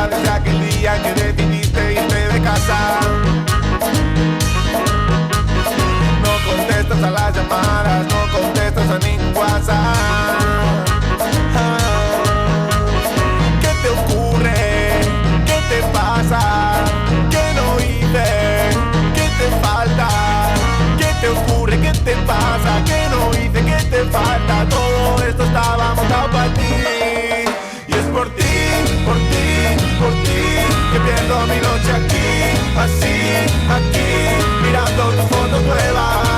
pasa desde aquel día que decidiste irte de casa. No contestas a las llamadas, no contestas a ningún WhatsApp. ¿Qué te ocurre? ¿Qué te pasa? ¿Qué no hice? ¿Qué te falta? ¿Qué te ocurre? ¿Qué te pasa? ¿Qué no hice? ¿Qué te falta? Todo esto estaba montado para ti. Y es por ti, por ti, por ti que pierdo mi noche aquí, así, aquí, mirando tus fotos nuevas.